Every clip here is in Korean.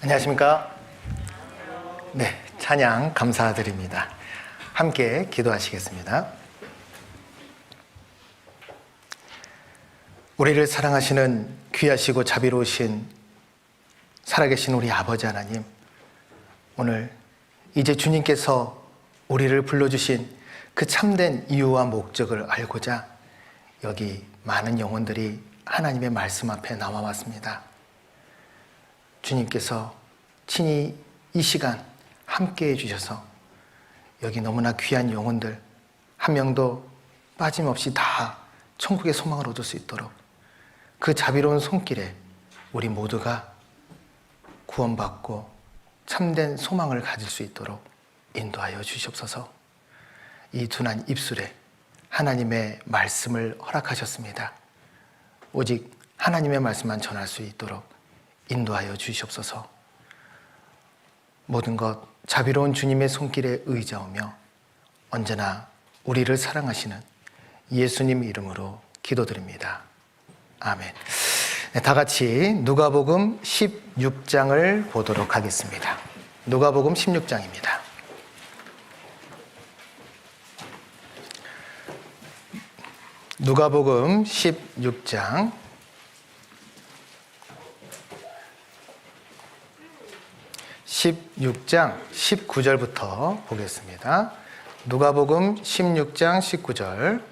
안녕하십니까? 네, 찬양 감사드립니다. 함께 기도하시겠습니다. 우리를 사랑하시는 귀하시고 자비로우신 살아계신 우리 아버지 하나님, 오늘 이제 주님께서 우리를 불러주신 그 참된 이유와 목적을 알고자 여기 많은 영혼들이 하나님의 말씀 앞에 나와 왔습니다. 주님께서 친히 이 시간 함께 해주셔서 여기 너무나 귀한 영혼들 한 명도 빠짐없이 다 천국의 소망을 얻을 수 있도록 그 자비로운 손길에 우리 모두가 구원받고 참된 소망을 가질 수 있도록 인도하여 주시옵소서. 이 둔한 입술에 하나님의 말씀을 허락하셨습니다. 오직 하나님의 말씀만 전할 수 있도록 인도하여 주시옵소서. 모든 것 자비로운 주님의 손길에 의지하며 언제나 우리를 사랑하시는 예수님 이름으로 기도드립니다. 아멘. 네, 다 같이 누가복음 16장을 보도록 하겠습니다. 누가복음 16장입니다. 누가복음 16장 19절부터 보겠습니다. 누가복음 16장 19절.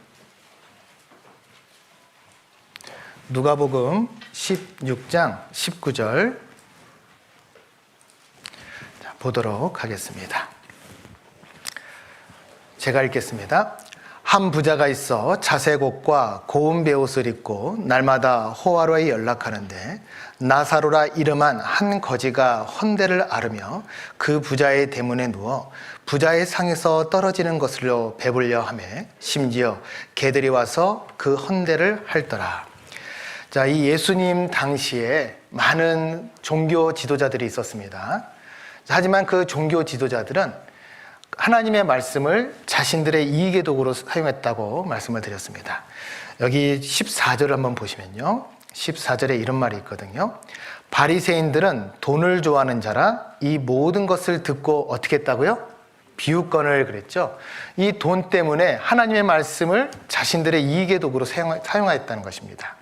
누가복음 16장 19절 보도록 하겠습니다. 제가 읽겠습니다. 한 부자가 있어 자색 옷과 고운 베옷을 입고 날마다 호화로에 연락하는데 나사로라 이름한 한 거지가 헌대를 앓으며 그 부자의 대문에 누워 부자의 상에서 떨어지는 것으로 배불려 하며 심지어 개들이 와서 그 헌대를 핥더라. 자, 이 예수님 당시에 많은 종교 지도자들이 있었습니다. 하지만 그 종교 지도자들은 하나님의 말씀을 자신들의 이익의 도구로 사용했다고 말씀을 드렸습니다. 여기 14절을 한번 보시면요, 14절에 이런 말이 있거든요. 바리새인들은 돈을 좋아하는 자라 이 모든 것을 듣고 어떻게 했다고요? 비웃건을 그랬죠. 이 돈 때문에 하나님의 말씀을 자신들의 이익의 도구로 사용하였다는 것입니다.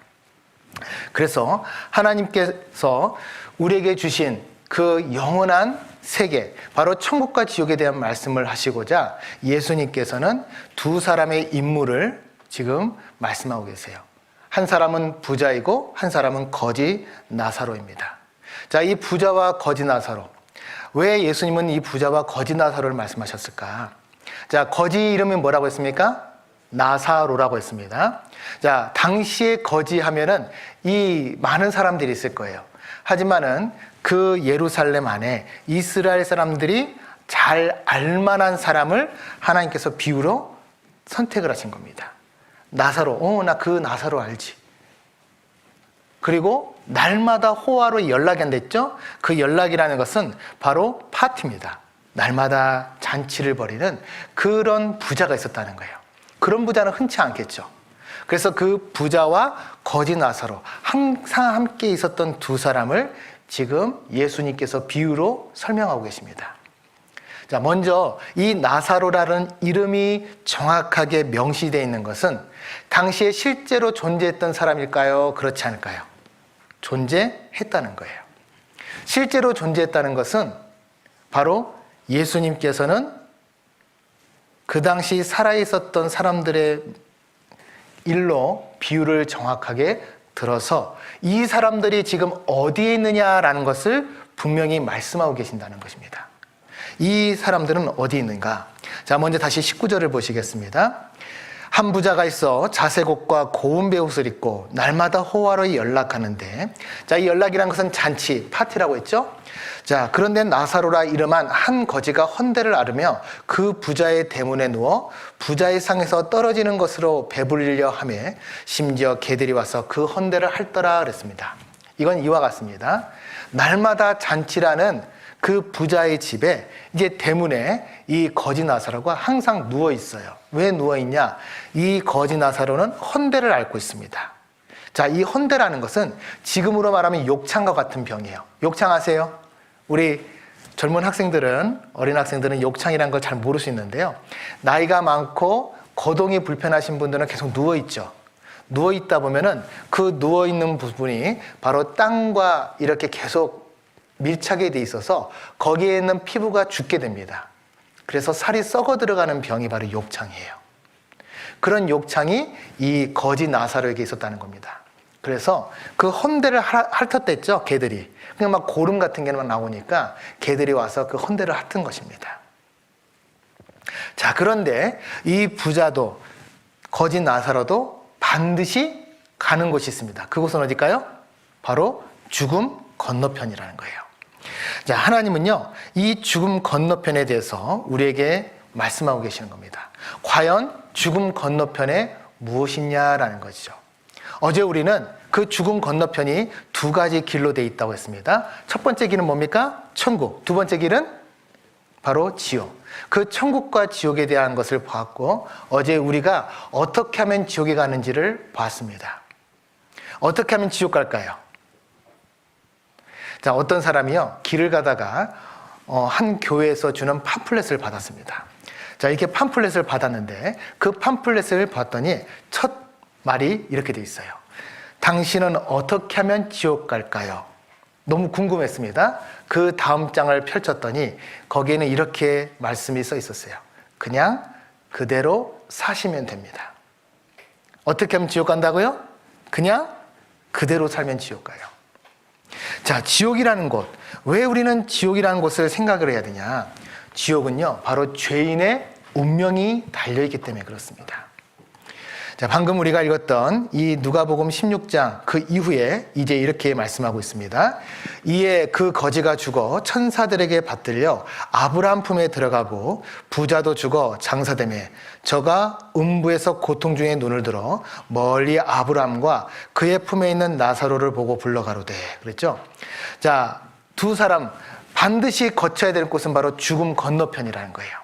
그래서 하나님께서 우리에게 주신 그 영원한 세계, 바로 천국과 지옥에 대한 말씀을 하시고자 예수님께서는 두 사람의 인물을 지금 말씀하고 계세요. 한 사람은 부자이고 한 사람은 거지 나사로입니다. 자, 이 부자와 거지 나사로, 왜 예수님은 이 부자와 거지 나사로를 말씀하셨을까? 자, 거지 이름이 뭐라고 했습니까? 나사로라고 했습니다. 자, 당시에 거지 하면은 이 많은 사람들이 있을 거예요. 하지만은 그 예루살렘 안에 이스라엘 사람들이 잘 알만한 사람을 하나님께서 비유로 선택을 하신 겁니다. 나사로, 나 그 나사로 알지. 그리고 날마다 호화로 연락이 안 됐죠? 그 연락이라는 것은 바로 파티입니다. 날마다 잔치를 벌이는 그런 부자가 있었다는 거예요. 그런 부자는 흔치 않겠죠. 그래서 그 부자와 거지 나사로 항상 함께 있었던 두 사람을 지금 예수님께서 비유로 설명하고 계십니다. 자, 먼저 이 나사로라는 이름이 정확하게 명시되어 있는 것은 당시에 실제로 존재했던 사람일까요? 그렇지 않을까요? 존재했다는 거예요. 실제로 존재했다는 것은 바로 예수님께서는 그 당시 살아있었던 사람들의 일로 비유를 정확하게 들어서 이 사람들이 지금 어디에 있느냐라는 것을 분명히 말씀하고 계신다는 것입니다. 이 사람들은 어디 있는가? 자, 먼저 다시 19절을 보시겠습니다. 한 부자가 있어 자색 옷과 고운 베옷을 입고 날마다 호화로이 연락하는데, 자, 이 연락이란 것은 잔치, 파티라고 했죠? 자, 그런데 나사로라 이름한 한 거지가 헌대를 앓으며 그 부자의 대문에 누워 부자의 상에서 떨어지는 것으로 배불리려 하며 심지어 개들이 와서 그 헌대를 핥더라 그랬습니다. 이건 이와 같습니다. 날마다 잔치라는 그 부자의 집에 이제 대문에 이 거지 나사로가 항상 누워 있어요. 왜 누워 있냐? 이 거지 나사로는 헌대를 앓고 있습니다. 자, 이 헌대라는 것은 지금으로 말하면 욕창과 같은 병이에요. 욕창 아세요? 우리 젊은 학생들은, 어린 학생들은 욕창이라는 걸 잘 모를 수 있는데요. 나이가 많고 거동이 불편하신 분들은 계속 누워있죠. 누워있다 보면은 그 누워있는 부분이 바로 땅과 이렇게 계속 밀착이 돼 있어서 거기에 있는 피부가 죽게 됩니다. 그래서 살이 썩어 들어가는 병이 바로 욕창이에요. 그런 욕창이 이 거지 나사로에게 있었다는 겁니다. 그래서 그 헌대를 핥았댔죠, 개들이. 그냥 막 고름 같은 게 막 나오니까 개들이 와서 그 헌대를 핥은 것입니다. 자, 그런데 이 부자도, 거지 나사로도 반드시 가는 곳이 있습니다. 그곳은 어딜까요? 바로 죽음 건너편이라는 거예요. 자, 하나님은요, 이 죽음 건너편에 대해서 우리에게 말씀하고 계시는 겁니다. 과연 죽음 건너편에 무엇이 있냐라는 것이죠. 어제 우리는 그 죽음 건너편이 두 가지 길로 되어 있다고 했습니다. 첫 번째 길은 뭡니까? 천국. 두 번째 길은 바로 지옥. 그 천국과 지옥에 대한 것을 보았고, 어제 우리가 어떻게 하면 지옥에 가는지를 보았습니다. 어떻게 하면 지옥 갈까요? 자, 어떤 사람이요, 길을 가다가 한 교회에서 주는 팜플렛을 받았습니다. 자, 이렇게 팜플렛을 받았는데 그 팜플렛을 봤더니 첫 말이 이렇게 돼 있어요. 당신은 어떻게 하면 지옥 갈까요? 너무 궁금했습니다. 그 다음 장을 펼쳤더니 거기에는 이렇게 말씀이 써 있었어요. 그냥 그대로 사시면 됩니다. 어떻게 하면 지옥 간다고요? 그냥 그대로 살면 지옥 가요. 자, 지옥이라는 곳. 왜 우리는 지옥이라는 곳을 생각을 해야 되냐? 지옥은요, 바로 죄인의 운명이 달려있기 때문에 그렇습니다. 자, 방금 우리가 읽었던 이 누가복음 16장 그 이후에 이제 이렇게 말씀하고 있습니다. 이에 그 거지가 죽어 천사들에게 받들려 아브라함 품에 들어가고 부자도 죽어 장사되매 저가 음부에서 고통 중에 눈을 들어 멀리 아브라함과 그의 품에 있는 나사로를 보고 불러가로되 그랬죠. 자, 두 사람 반드시 거쳐야 될 곳은 바로 죽음 건너편이라는 거예요.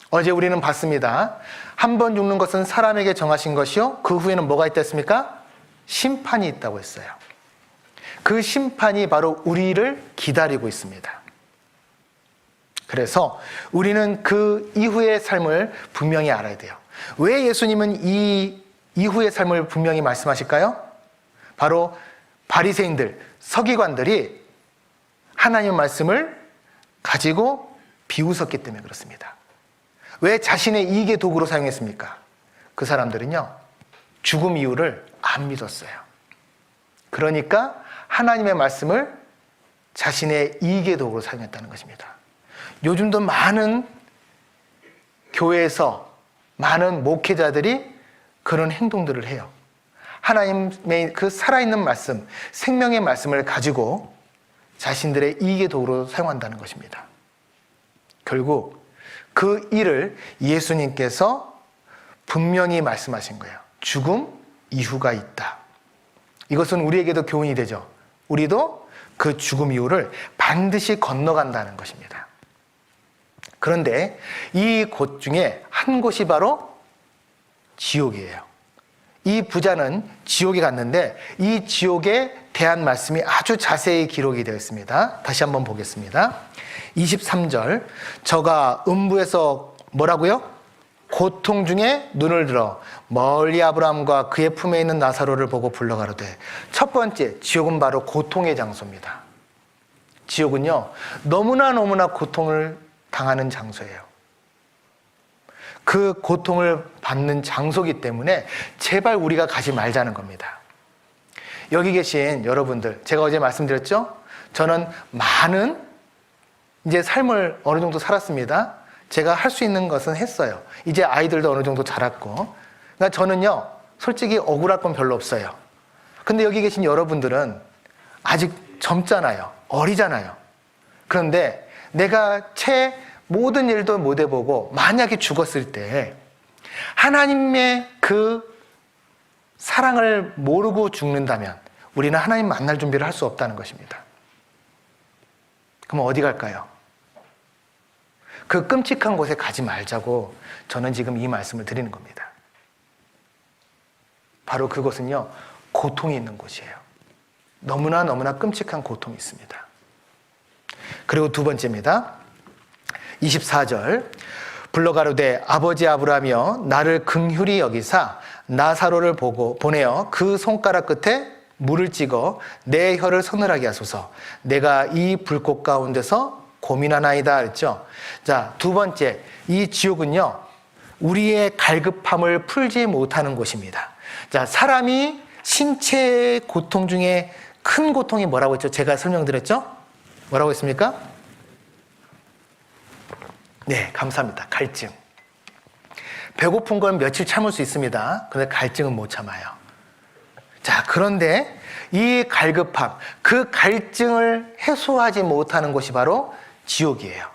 어제 우리는 봤습니다. 한 번 죽는 것은 사람에게 정하신 것이요, 그 후에는 뭐가 있다 했습니까? 심판이 있다고 했어요. 그 심판이 바로 우리를 기다리고 있습니다. 그래서 우리는 그 이후의 삶을 분명히 알아야 돼요. 왜 예수님은 이 이후의 삶을 분명히 말씀하실까요? 바로 바리새인들, 서기관들이 하나님의 말씀을 가지고 비웃었기 때문에 그렇습니다. 왜 자신의 이익의 도구로 사용했습니까? 그 사람들은요, 죽음 이유를 안 믿었어요. 그러니까 하나님의 말씀을 자신의 이익의 도구로 사용했다는 것입니다. 요즘도 많은 교회에서 많은 목회자들이 그런 행동들을 해요. 하나님의 그 살아있는 말씀, 생명의 말씀을 가지고 자신들의 이익의 도구로 사용한다는 것입니다. 결국 그 일을 예수님께서 분명히 말씀하신 거예요. 죽음 이후가 있다. 이것은 우리에게도 교훈이 되죠. 우리도 그 죽음 이후를 반드시 건너간다는 것입니다. 그런데 이 곳 중에 한 곳이 바로 지옥이에요. 이 부자는 지옥에 갔는데 이 지옥에 대한 말씀이 아주 자세히 기록이 되어 있습니다. 다시 한번 보겠습니다. 23절, 저가 음부에서 뭐라고요? 고통 중에 눈을 들어 멀리 아브라함과 그의 품에 있는 나사로를 보고 불러가로되. 첫 번째, 지옥은 바로 고통의 장소입니다. 지옥은요, 너무나 고통을 당하는 장소예요. 그 고통을 받는 장소이기 때문에 제발 우리가 가지 말자는 겁니다. 여기 계신 여러분들, 제가 어제 말씀드렸죠? 저는 많은 이제 삶을 어느 정도 살았습니다. 제가 할 수 있는 것은 했어요. 이제 아이들도 어느 정도 자랐고. 그러니까 저는요, 솔직히 억울할 건 별로 없어요. 근데 여기 계신 여러분들은 아직 젊잖아요. 어리잖아요. 그런데 내가 채 모든 일도 못 해보고 만약에 죽었을 때 하나님의 그 사랑을 모르고 죽는다면 우리는 하나님 만날 준비를 할 수 없다는 것입니다. 그럼 어디 갈까요? 그 끔찍한 곳에 가지 말자고 저는 지금 이 말씀을 드리는 겁니다. 바로 그곳은요, 고통이 있는 곳이에요. 너무나 끔찍한 고통이 있습니다. 그리고 두 번째입니다. 24절. 불러 가로되 아버지 아브라함이여 나를 긍휼히 여기사 나사로를 보내어 그 손가락 끝에 물을 찍어 내 혀를 서늘하게 하소서. 내가 이 불꽃 가운데서 고민하나이다 했죠. 자, 두 번째, 이 지옥은요 우리의 갈급함을 풀지 못하는 곳입니다. 자, 사람이 신체의 고통 중에 큰 고통이 뭐라고 했죠? 제가 설명드렸죠? 뭐라고 했습니까? 네, 감사합니다. 갈증. 배고픈 건 며칠 참을 수 있습니다. 그런데 갈증은 못 참아요. 자, 그런데 이 갈급함, 그 갈증을 해소하지 못하는 곳이 바로 지옥이에요.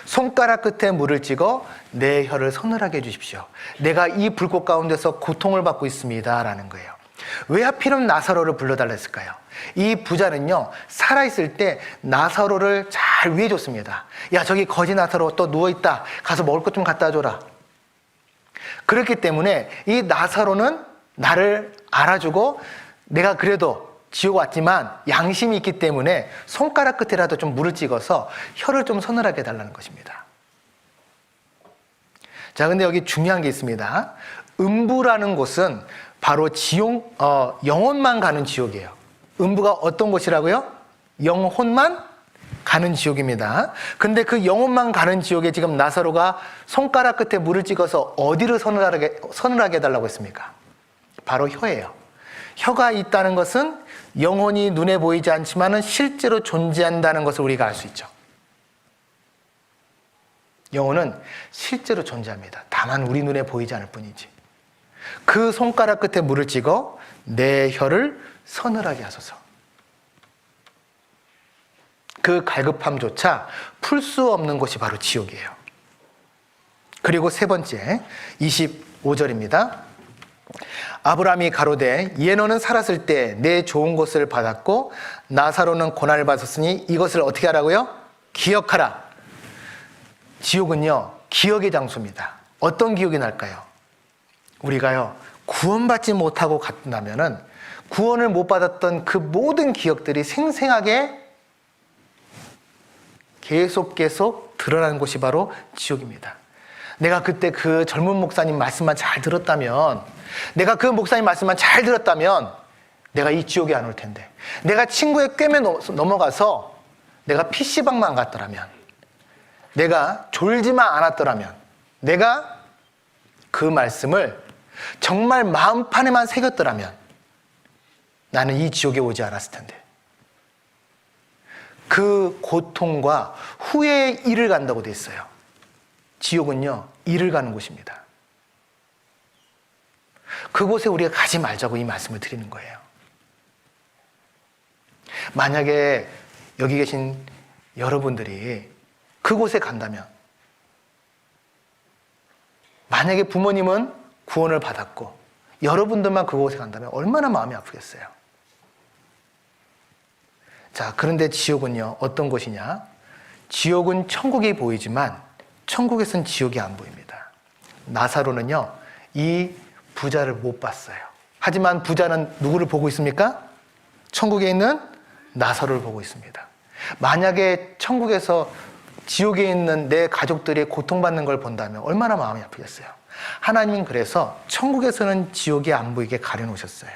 손가락 끝에 물을 찍어 내 혀를 서늘하게 해주십시오. 내가 이 불꽃 가운데서 고통을 받고 있습니다. 라는 거예요. 왜 하필이면 나사로를 불러달라 했을까요? 이 부자는요 살아있을 때 나사로를 잘 위해줬습니다. 야, 저기 거지 나사로 또 누워있다. 가서 먹을 것 좀 갖다 줘라. 그렇기 때문에 이 나사로는 나를 알아주고 내가 그래도 지옥 왔지만 양심이 있기 때문에 손가락 끝에라도 좀 물을 찍어서 혀를 좀 서늘하게 해달라는 것입니다. 자, 근데 여기 중요한 게 있습니다. 음부라는 곳은 바로 영혼만 가는 지옥이에요. 음부가 어떤 곳이라고요? 영혼만 가는 지옥입니다. 근데 그 영혼만 가는 지옥에 지금 나사로가 손가락 끝에 물을 찍어서 어디를 서늘하게 해달라고 했습니까? 바로 혀예요. 혀가 있다는 것은 영혼이 눈에 보이지 않지만은 실제로 존재한다는 것을 우리가 알 수 있죠. 영혼은 실제로 존재합니다. 다만 우리 눈에 보이지 않을 뿐이지. 그 손가락 끝에 물을 찍어 내 혀를 서늘하게 하소서. 그 갈급함조차 풀 수 없는 곳이 바로 지옥이에요. 그리고 세 번째 25절입니다. 아브라함이 가로되 예너는 살았을 때 내 좋은 것을 받았고 나사로는 고난을 받았으니 이것을 어떻게 하라고요? 기억하라. 지옥은요 기억의 장소입니다. 어떤 기억이 날까요? 우리가요 구원받지 못하고 갔다면은 구원을 못 받았던 그 모든 기억들이 생생하게 계속 드러나는 곳이 바로 지옥입니다. 내가 그때 그 젊은 목사님 말씀만 잘 들었다면, 내가 그 목사님 말씀만 잘 들었다면 내가 이 지옥에 안 올 텐데, 내가 친구의 꿰매 넘어가서 내가 PC방만 갔더라면, 내가 졸지만 않았더라면, 내가 그 말씀을 정말 마음판에만 새겼더라면 나는 이 지옥에 오지 않았을 텐데. 그 고통과 후회의 일을 간다고 돼 있어요. 지옥은요 일을 가는 곳입니다. 그곳에 우리가 가지 말자고 이 말씀을 드리는 거예요. 만약에 여기 계신 여러분들이 그곳에 간다면, 만약에 부모님은 구원을 받았고 여러분들만 그곳에 간다면 얼마나 마음이 아프겠어요. 자, 그런데 지옥은요 어떤 곳이냐? 지옥은 천국이 보이지만 천국에선 지옥이 안 보입니다. 나사로는요 이 부자를 못 봤어요. 하지만 부자는 누구를 보고 있습니까? 천국에 있는 나사로를 보고 있습니다. 만약에 천국에서 지옥에 있는 내 가족들이 고통받는 걸 본다면 얼마나 마음이 아프겠어요. 하나님은 그래서 천국에서는 지옥이 안 보이게 가려놓으셨어요.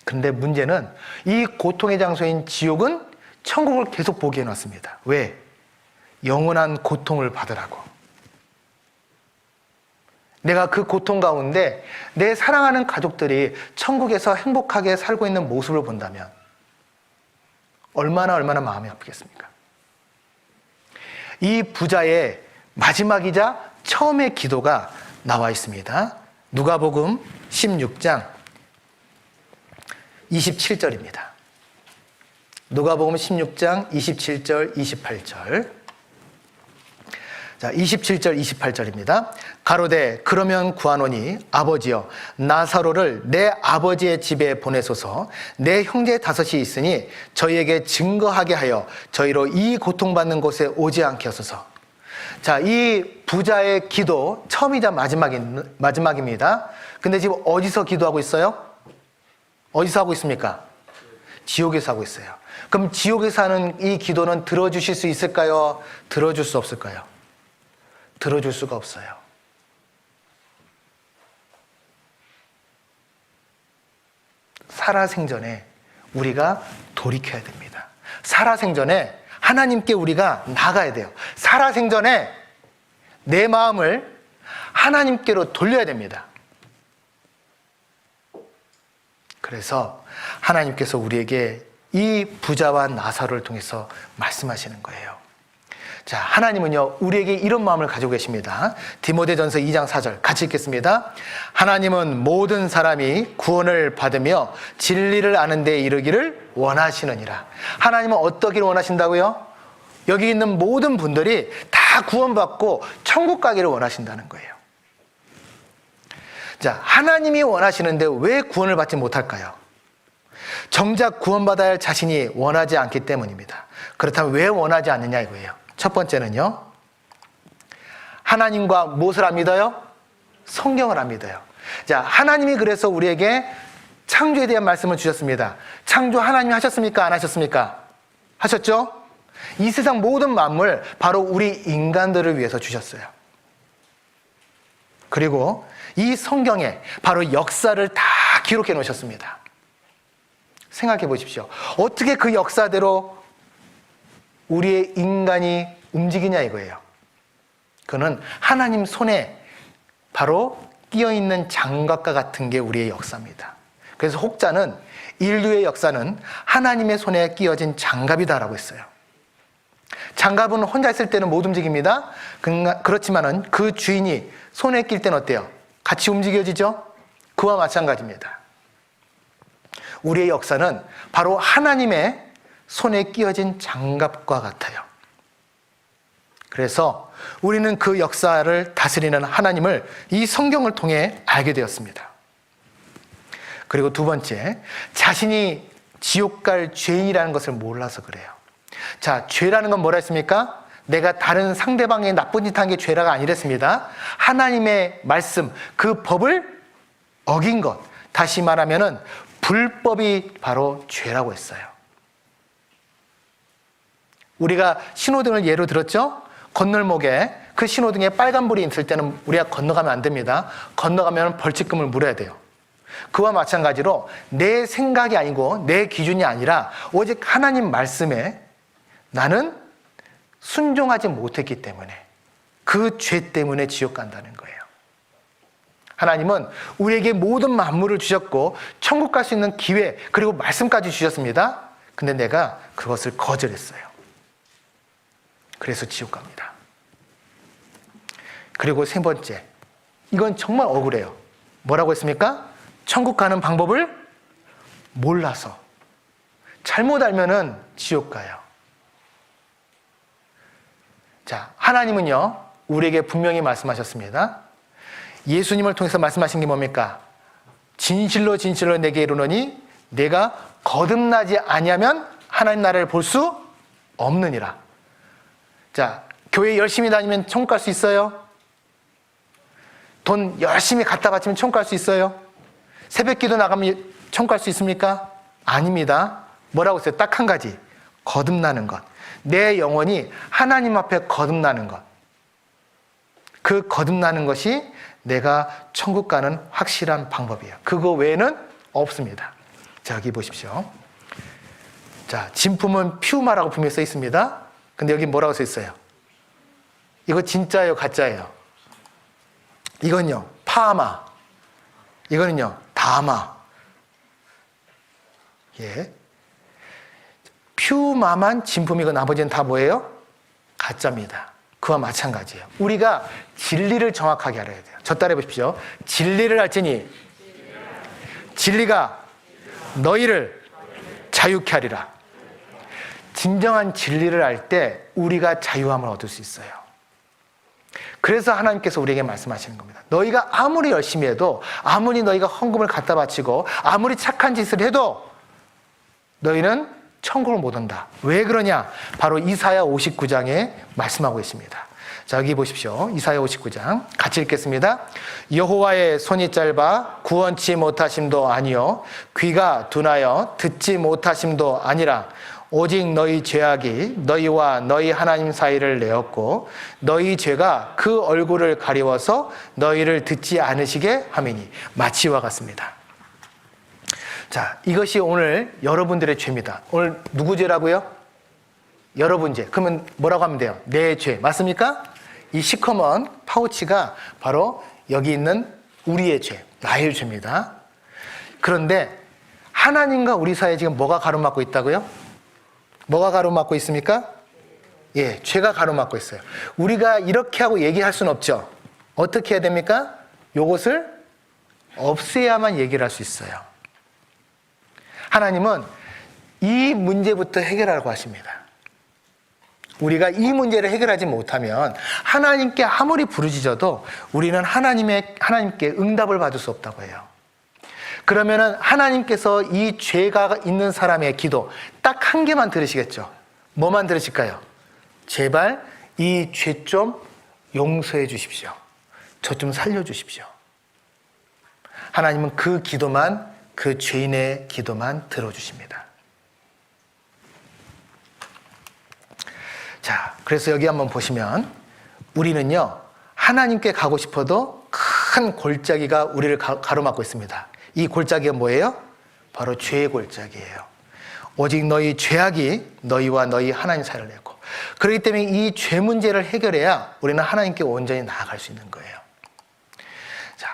근데 문제는 이 고통의 장소인 지옥은 천국을 계속 보게 해놨습니다. 왜? 영원한 고통을 받으라고. 내가 그 고통 가운데 내 사랑하는 가족들이 천국에서 행복하게 살고 있는 모습을 본다면 얼마나 마음이 아프겠습니까? 이 부자의 마지막이자 처음의 기도가 나와 있습니다. 누가복음 16장 27절입니다. 누가복음 16장 27절 28절. 자, 27절 28절입니다. 가로되 그러면 구하노니 아버지여 나사로를 내 아버지의 집에 보내소서. 내 형제 다섯이 있으니 저희에게 증거하게 하여 저희로 이 고통받는 곳에 오지 않게 하소서. 자, 이 부자의 기도 처음이자 마지막입니다. 근데 지금 어디서 기도하고 있어요? 어디서 하고 있습니까? 지옥에서 하고 있어요. 그럼 지옥에서 하는 이 기도는 들어주실 수 있을까요? 들어줄 수 없을까요? 들어줄 수가 없어요. 살아생전에 우리가 돌이켜야 됩니다. 살아생전에 하나님께 우리가 나가야 돼요. 살아생전에 내 마음을 하나님께로 돌려야 됩니다. 그래서 하나님께서 우리에게 이 부자와 나사로를 통해서 말씀하시는 거예요. 자, 하나님은요, 우리에게 이런 마음을 가지고 계십니다. 디모데전서 2장 4절 같이 읽겠습니다. 하나님은 모든 사람이 구원을 받으며 진리를 아는 데 이르기를 원하시느니라. 하나님은 어떠기를 원하신다고요? 여기 있는 모든 분들이 다 구원받고 천국 가기를 원하신다는 거예요. 자, 하나님이 원하시는데 왜 구원을 받지 못할까요? 정작 구원받아야 할 자신이 원하지 않기 때문입니다. 그렇다면 왜 원하지 않느냐 이거예요. 첫 번째는요, 하나님과 무엇을 안 믿어요? 성경을 안 믿어요. 자, 하나님이 그래서 우리에게 창조에 대한 말씀을 주셨습니다. 창조 하나님이 하셨습니까? 안 하셨습니까? 하셨죠? 이 세상 모든 만물, 바로 우리 인간들을 위해서 주셨어요. 그리고 이 성경에 바로 역사를 다 기록해 놓으셨습니다. 생각해 보십시오. 어떻게 그 역사대로 우리의 인간이 움직이냐 이거예요. 그는 하나님 손에 바로 끼어있는 장갑과 같은 게 우리의 역사입니다. 그래서 혹자는 인류의 역사는 하나님의 손에 끼어진 장갑이다라고 했어요. 장갑은 혼자 있을 때는 못 움직입니다. 그렇지만은 그 주인이 손에 낄 때는 어때요? 같이 움직여지죠? 그와 마찬가지입니다. 우리의 역사는 바로 하나님의 손에 끼어진 장갑과 같아요. 그래서 우리는 그 역사를 다스리는 하나님을 이 성경을 통해 알게 되었습니다. 그리고 두 번째, 자신이 지옥 갈 죄인이라는 것을 몰라서 그래요. 자, 죄라는 건 뭐라 했습니까? 내가 다른 상대방의 나쁜 짓 한 게 죄라가 아니랬습니다. 하나님의 말씀, 그 법을 어긴 것, 다시 말하면은 불법이 바로 죄라고 했어요. 우리가 신호등을 예로 들었죠? 건널목에 그 신호등에 빨간불이 있을 때는 우리가 건너가면 안 됩니다. 건너가면 벌칙금을 물어야 돼요. 그와 마찬가지로 내 생각이 아니고 내 기준이 아니라 오직 하나님 말씀에 나는 순종하지 못했기 때문에 그 죄 때문에 지옥 간다는 거예요. 하나님은 우리에게 모든 만물을 주셨고 천국 갈 수 있는 기회 그리고 말씀까지 주셨습니다. 근데 내가 그것을 거절했어요. 그래서 지옥 갑니다. 그리고 세 번째, 이건 정말 억울해요. 뭐라고 했습니까? 천국 가는 방법을 몰라서. 잘못 알면은 지옥 가요. 자, 하나님은요, 우리에게 분명히 말씀하셨습니다. 예수님을 통해서 말씀하신 게 뭡니까? 진실로 진실로 내게 이르노니 내가 거듭나지 아니하면 하나님 나라를 볼 수 없느니라. 자, 교회 열심히 다니면 천국 갈 수 있어요? 돈 열심히 갖다 바치면 천국 갈 수 있어요? 새벽기도 나가면 천국 갈 수 있습니까? 아닙니다. 뭐라고 했어요? 딱 한 가지. 거듭나는 것. 내 영혼이 하나님 앞에 거듭나는 것. 그 거듭나는 것이 내가 천국 가는 확실한 방법이에요. 그거 외에는 없습니다. 자, 여기 보십시오. 자, 진품은 퓨마라고 분명히 써 있습니다. 근데 여기 뭐라고 써 있어요? 이거 진짜예요, 가짜예요? 이건요, 파마. 이거는요, 다마. 예. 퓨마만 진품이고 나머지는 다 뭐예요? 가짜입니다. 그와 마찬가지예요. 우리가 진리를 정확하게 알아야 돼요. 저 따라해 보십시오. 진리를 알지니 진리가 너희를 자유케 하리라. 진정한 진리를 알 때 우리가 자유함을 얻을 수 있어요. 그래서 하나님께서 우리에게 말씀하시는 겁니다. 너희가 아무리 열심히 해도, 아무리 너희가 헌금을 갖다 바치고, 아무리 착한 짓을 해도 너희는 천국을 못 온다. 왜 그러냐? 바로 이사야 59장에 말씀하고 있습니다. 자, 여기 보십시오. 이사야 59장 같이 읽겠습니다. 여호와의 손이 짧아 구원치 못하심도 아니요 귀가 둔하여 듣지 못하심도 아니라 오직 너희 죄악이 너희와 너희 하나님 사이를 내었고 너희 죄가 그 얼굴을 가리워서 너희를 듣지 않으시게 함이니. 마치와 같습니다. 자, 이것이 오늘 여러분들의 죄입니다. 오늘 누구 죄라고요? 여러분 죄. 그러면 뭐라고 하면 돼요? 내 죄. 맞습니까? 이 시커먼 파우치가 바로 여기 있는 우리의 죄, 나의 죄입니다. 그런데 하나님과 우리 사이에 지금 뭐가 가로막고 있다고요? 뭐가 가로막고 있습니까? 예, 죄가 가로막고 있어요. 우리가 이렇게 하고 얘기할 수는 없죠. 어떻게 해야 됩니까? 이것을 없애야만 얘기를 할 수 있어요. 하나님은 이 문제부터 해결하라고 하십니다. 우리가 이 문제를 해결하지 못하면 하나님께 아무리 부르짖어도 우리는 하나님께 응답을 받을 수 없다고 해요. 그러면은 하나님께서 이 죄가 있는 사람의 기도 딱 한 개만 들으시겠죠? 뭐만 들으실까요? 제발 이 죄 좀 용서해 주십시오. 저 좀 살려 주십시오. 하나님은 그 기도만, 그 죄인의 기도만 들어주십니다. 자, 그래서 여기 한번 보시면 우리는요, 하나님께 가고 싶어도 큰 골짜기가 우리를 가로막고 있습니다. 이 골짜기가 뭐예요? 바로 죄의 골짜기예요. 오직 너희 죄악이 너희와 너희 하나님 사이를 냈고, 그렇기 때문에 이 죄 문제를 해결해야 우리는 하나님께 온전히 나아갈 수 있는 거예요. 자,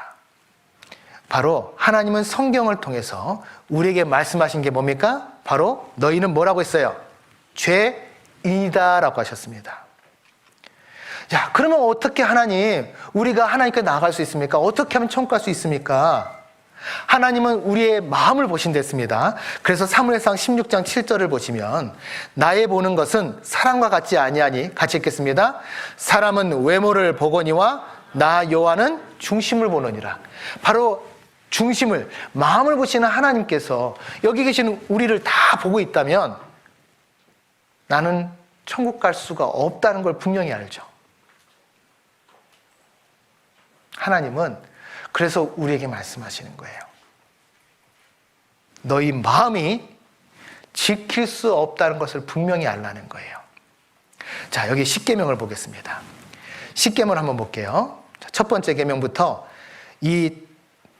바로 하나님은 성경을 통해서 우리에게 말씀하신 게 뭡니까? 바로 너희는 뭐라고 했어요? 죄인이다라고 하셨습니다. 자, 그러면 어떻게 우리가 하나님께 나아갈 수 있습니까? 어떻게 하면 천국 갈 수 있습니까? 하나님은 우리의 마음을 보신댔습니다. 그래서 사무엘상 16장 7절을 보시면 나의 보는 것은 사람과 같지 아니하니, 같이 읽겠습니다. 사람은 외모를 보거니와 나 여호와는 중심을 보느니라. 바로 중심을, 마음을 보시는 하나님께서 여기 계시는 우리를 다 보고 있다면 나는 천국 갈 수가 없다는 걸 분명히 알죠. 하나님은 그래서 우리에게 말씀하시는 거예요. 너희 마음이 지킬 수 없다는 것을 분명히 알라는 거예요. 자, 여기 십계명을 보겠습니다. 십계명을 한번 볼게요. 첫 번째 계명부터 이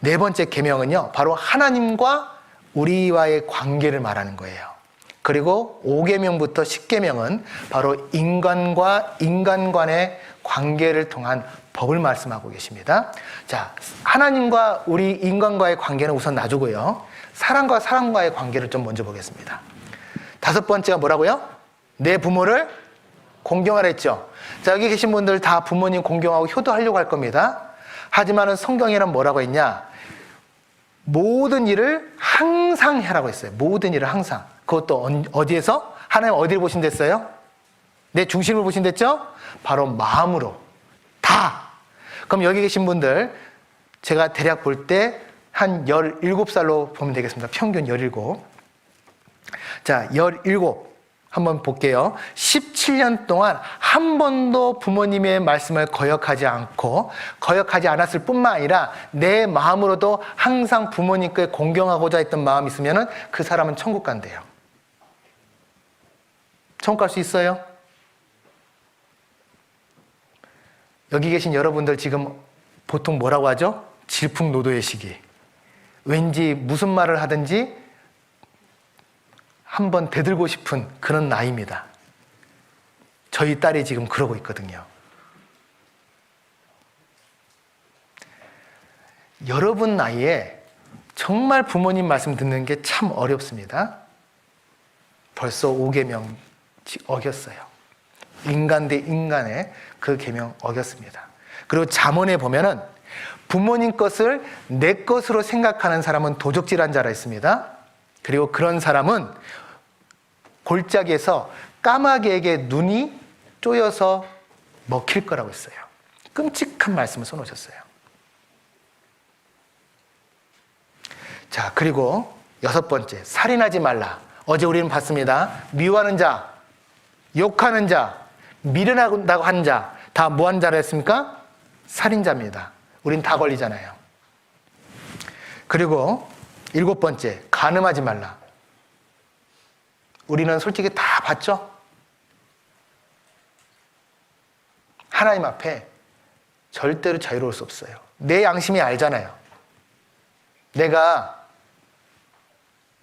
네 번째 계명은요, 바로 하나님과 우리와의 관계를 말하는 거예요. 그리고 5계명부터 10계명은 바로 인간과 인간 간의 관계를 통한 법을 말씀하고 계십니다. 자, 하나님과 우리 인간과의 관계는 우선 놔두고요, 사람과 사람과의 관계를 좀 먼저 보겠습니다. 다섯 번째가 뭐라고요? 내 부모를 공경하라 했죠. 자, 여기 계신 분들 다 부모님 공경하고 효도하려고 할 겁니다. 하지만은 성경에는 뭐라고 했냐? 모든 일을 항상 해라고 했어요. 모든 일을 항상. 그것도 어디에서? 하나님 어디를 보신댔어요? 내 중심을 보신댔죠? 바로 마음으로. 다. 그럼 여기 계신 분들, 제가 대략 볼 때 한 17살로 보면 되겠습니다. 평균 17. 자, 17. 한번 볼게요. 17년 동안 한 번도 부모님의 말씀을 거역하지 않았을 뿐만 아니라 내 마음으로도 항상 부모님께 공경하고자 했던 마음이 있으면 그 사람은 천국 간대요. 천국 갈 수 있어요? 여기 계신 여러분들 지금 보통 뭐라고 하죠? 질풍노도의 시기. 왠지 무슨 말을 하든지 한번 대들고 싶은 그런 나이입니다. 저희 딸이 지금 그러고 있거든요. 여러분 나이에 정말 부모님 말씀 듣는 게 참 어렵습니다. 벌써 5계명 어겼어요. 인간 대 인간의 그 계명 어겼습니다. 그리고 잠언에 보면은 부모님 것을 내 것으로 생각하는 사람은 도적질한 자라 있습니다. 그리고 그런 사람은 골짜기에서 까마귀에게 눈이 쪼여서 먹힐 거라고 했어요. 끔찍한 말씀을 써놓으셨어요. 자, 그리고 여섯 번째, 살인하지 말라. 어제 우리는 봤습니다. 미워하는 자, 욕하는 자, 미련하다고 하는 자, 다 뭐 하는 자라 했습니까? 살인자입니다. 우린 다 걸리잖아요. 그리고 일곱 번째, 간음하지 말라. 우리는 솔직히 다 봤죠? 하나님 앞에 절대로 자유로울 수 없어요. 내 양심이 알잖아요. 내가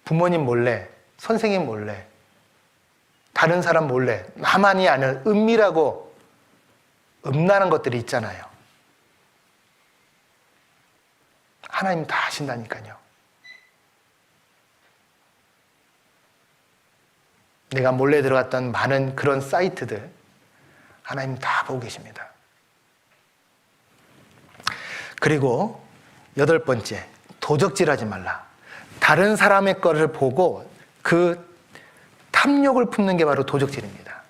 부모님 몰래, 선생님 몰래, 다른 사람 몰래, 나만이 아는 은밀하고 음란한 것들이 있잖아요. 하나님 다 아신다니까요. 내가 몰래 들어갔던 많은 그런 사이트들 하나님 다 보고 계십니다. 그리고 8번째, 도적질하지 말라. 다른 사람의 거를 보고 그 탐욕을 품는 게 바로 도적질입니다.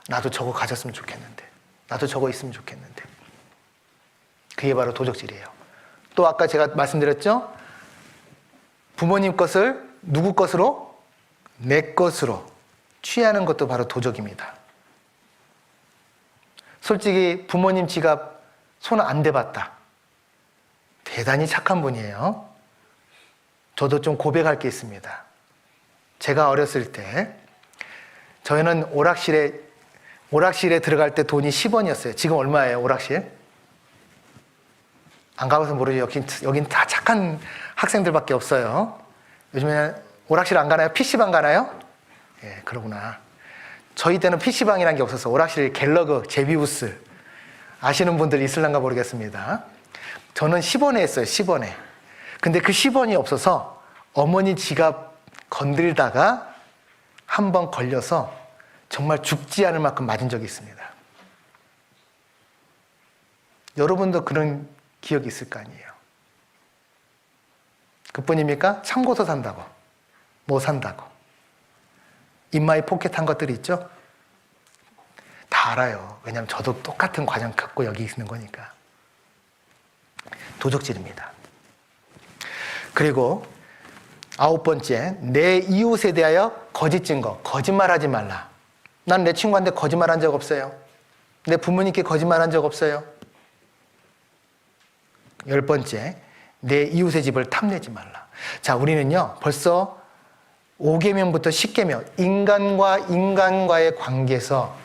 나도 저거 가졌으면 좋겠는데, 나도 저거 있으면 좋겠는데. 그게 바로 도적질이에요. 또 아까 제가 말씀드렸죠? 부모님 것을 누구 것으로? 내 것으로 취하는 것도 바로 도적입니다. 솔직히 부모님 지갑 손 안 대봤다. 대단히 착한 분이에요. 저도 좀 고백할 게 있습니다. 제가 어렸을 때 저희는 오락실에 들어갈 때 돈이 10원이었어요. 지금 얼마예요, 오락실? 안 가봐서 모르죠. 여긴 다 착한 학생들밖에 없어요. 요즘에는 오락실 안 가나요? PC방 가나요? 예, 그러구나. 저희 때는 PC방이라는 게 없어서 오락실 갤러그, 제비우스 아시는 분들 있을란가 모르겠습니다. 저는 10원에 했어요. 10원에. 근데 그 10원이 없어서 어머니 지갑 건들다가 한 번 걸려서 정말 죽지 않을 만큼 맞은 적이 있습니다. 여러분도 그런 기억이 있을 거 아니에요. 그뿐입니까? 참고서 산다고, 뭐 산다고, 인마이 포켓한 것들이 있죠? 다 알아요. 왜냐하면 저도 똑같은 과정 갖고 여기 있는 거니까. 도적질입니다. 그리고 9번째, 내 이웃에 대하여 거짓 증거, 거짓말하지 말라. 난 내 친구한테 거짓말한 적 없어요. 내 부모님께 거짓말한 적 없어요. 10번째, 내 이웃의 집을 탐내지 말라. 자, 우리는요 벌써 5계명부터 10계명, 인간과 인간과의 관계에서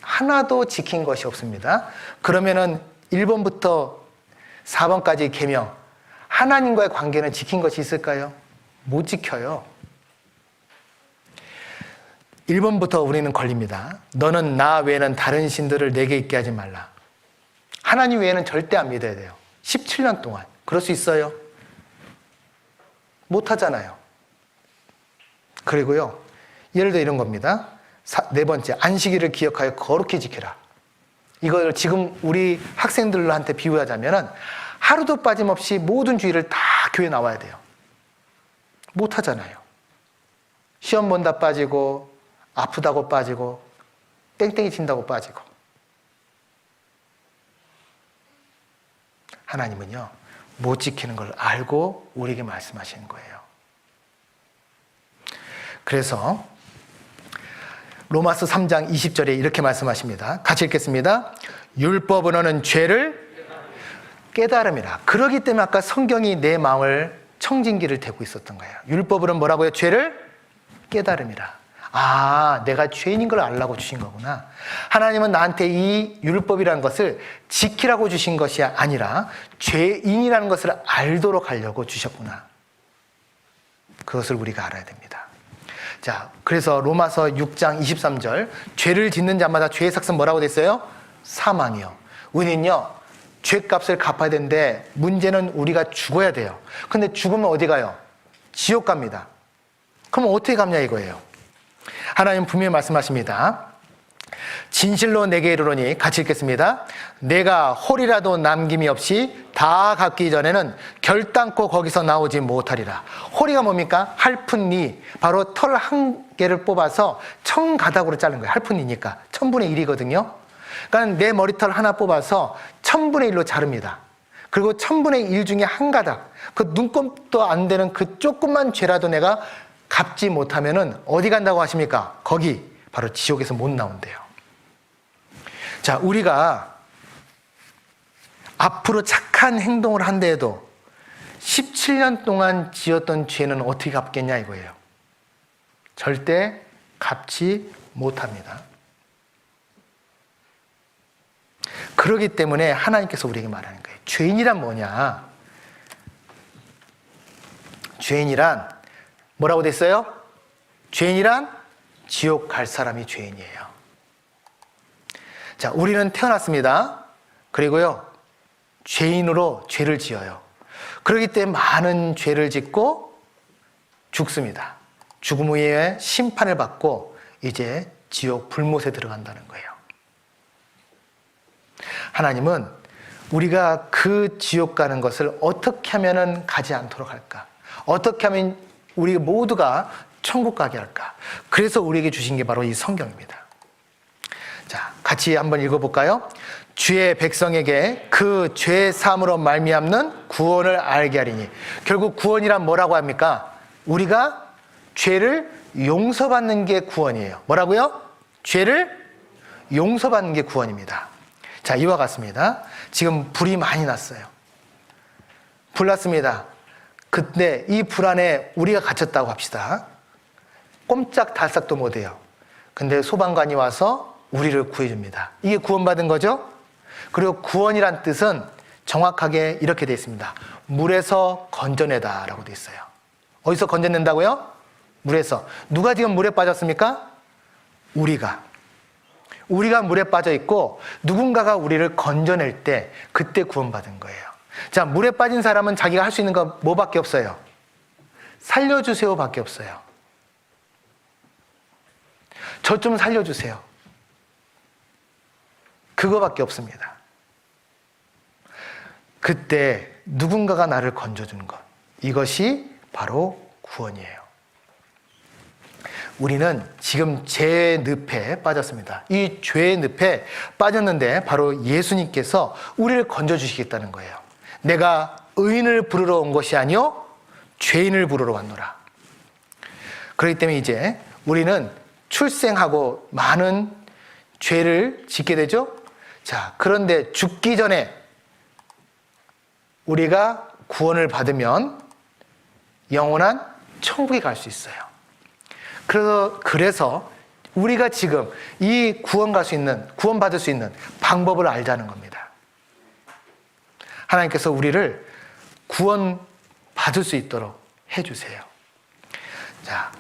하나도 지킨 것이 없습니다. 그러면은 1번부터 4번까지 계명, 하나님과의 관계는 지킨 것이 있을까요? 못 지켜요. 1번부터 우리는 걸립니다. 너는 나 외에는 다른 신들을 내게 있게 하지 말라. 하나님 외에는 절대 안 믿어야 돼요. 17년 동안. 그럴 수 있어요? 못 하잖아요. 그리고요, 예를 들어 이런 겁니다. 4번째, 안식일을 기억하여 거룩히 지키라. 이걸 지금 우리 학생들한테 비유하자면은 하루도 빠짐없이 모든 주일을 다 교회 나와야 돼요. 못 하잖아요. 시험 본다 빠지고, 아프다고 빠지고, 땡땡이 친다고 빠지고. 하나님은요, 못 지키는 걸 알고 우리에게 말씀하시는 거예요. 그래서 로마서 3장 20절에 이렇게 말씀하십니다. 같이 읽겠습니다. 율법으로는 죄를 깨달음이라. 그러기 때문에 아까 성경이 내 마음을 청진기를 대고 있었던 거예요. 율법으로는 뭐라고요? 죄를 깨달음이라. 아, 내가 죄인인 걸 알라고 주신 거구나. 하나님은 나한테 이 율법이라는 것을 지키라고 주신 것이 아니라 죄인이라는 것을 알도록 하려고 주셨구나. 그것을 우리가 알아야 됩니다. 자, 그래서 로마서 6장 23절, 죄를 짓는 자마다 죄의 삭은 뭐라고 됐어요? 사망이요. 우리는요, 죄값을 갚아야 되는데 문제는 우리가 죽어야 돼요. 근데 죽으면 어디 가요? 지옥 갑니다. 그럼 어떻게 갚냐 이거예요. 하나님 분명히 말씀하십니다. 진실로 내게 이르노니, 같이 읽겠습니다. 내가 홀이라도 남김이 없이 다 갚기 전에는 결단코 거기서 나오지 못하리라. 홀이가 뭡니까? 할푼니, 바로 털 한 개를 뽑아서 청가닥으로 자른 거예요. 할푼이니까 1000분의 1이거든요. 그러니까 내 머리털 하나 뽑아서 1000분의 1로 자릅니다. 그리고 1000분의 1 중에 한 가닥, 그 눈곱도 안 되는 그 조그만 죄라도 내가 갚지 못하면은 어디 간다고 하십니까? 거기 바로 지옥에서 못 나온대요. 자, 우리가 앞으로 착한 행동을 한데에도 17년 동안 지었던 죄는 어떻게 갚겠냐 이거예요. 절대 갚지 못합니다. 그렇기 때문에 하나님께서 우리에게 말하는 거예요. 죄인이란 뭐냐? 죄인이란 뭐라고 됐어요? 죄인이란 지옥 갈 사람이 죄인이에요. 자, 우리는 태어났습니다. 그리고요, 죄인으로 죄를 지어요. 그렇기 때문에 많은 죄를 짓고 죽습니다. 죽음 후에 심판을 받고 이제 지옥 불못에 들어간다는 거예요. 하나님은 우리가 그 지옥 가는 것을 어떻게 하면 가지 않도록 할까? 어떻게 하면 우리 모두가 천국 가게 할까? 그래서 우리에게 주신 게 바로 이 성경입니다. 자, 같이 한번 읽어볼까요? 주의 백성에게 그 죄 사함으로 말미암는 구원을 알게 하리니. 결국 구원이란 뭐라고 합니까? 우리가 죄를 용서받는 게 구원이에요. 뭐라고요? 죄를 용서받는 게 구원입니다. 자, 이와 같습니다. 지금 불이 많이 났어요. 불 났습니다. 근데 이 불 안에 우리가 갇혔다고 합시다. 꼼짝달싹도 못해요. 근데 소방관이 와서 우리를 구해줍니다. 이게 구원받은 거죠? 그리고 구원이란 뜻은 정확하게 이렇게 되어 있습니다. 물에서 건져내다 라고 되어 있어요. 어디서 건져낸다고요? 물에서. 누가 지금 물에 빠졌습니까? 우리가 물에 빠져 있고 누군가가 우리를 건져낼 때 그때 구원받은 거예요. 자, 물에 빠진 사람은 자기가 할 수 있는 거 뭐밖에 없어요? 살려주세요 밖에 없어요. 저 좀 살려주세요. 그거밖에 없습니다. 그때 누군가가 나를 건져준 것, 이것이 바로 구원이에요. 우리는 지금 죄의 늪에 빠졌습니다. 이 죄의 늪에 빠졌는데 바로 예수님께서 우리를 건져주시겠다는 거예요. 내가 의인을 부르러 온 것이 아니요 죄인을 부르러 왔노라. 그렇기 때문에 이제 우리는 출생하고 많은 죄를 짓게 되죠. 자, 그런데 죽기 전에 우리가 구원을 받으면 영원한 천국에 갈 수 있어요. 그래서 우리가 지금 이 구원받을 수 있는 방법을 알자는 겁니다. 하나님께서 우리를 구원받을 수 있도록 해주세요. 자,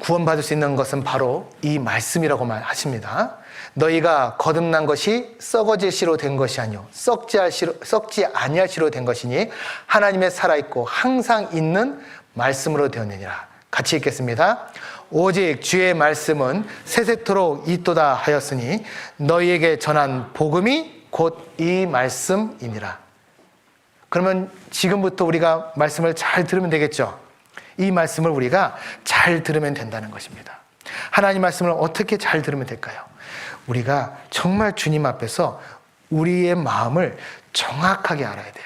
구원받을 수 있는 것은 바로 이 말씀이라고 말하십니다. 너희가 거듭난 것이 썩어질 씨로 된 것이 아니요 썩지 아니할 씨로 된 것이니 하나님의 살아있고 항상 있는 말씀으로 되었느니라. 같이 읽겠습니다. 오직 주의 말씀은 세세토록 있도다 하였으니 너희에게 전한 복음이 곧 이 말씀이니라. 그러면 지금부터 우리가 말씀을 잘 들으면 되겠죠. 이 말씀을 우리가 잘 들으면 된다는 것입니다. 하나님 말씀을 어떻게 잘 들으면 될까요? 우리가 정말 주님 앞에서 우리의 마음을 정확하게 알아야 돼요.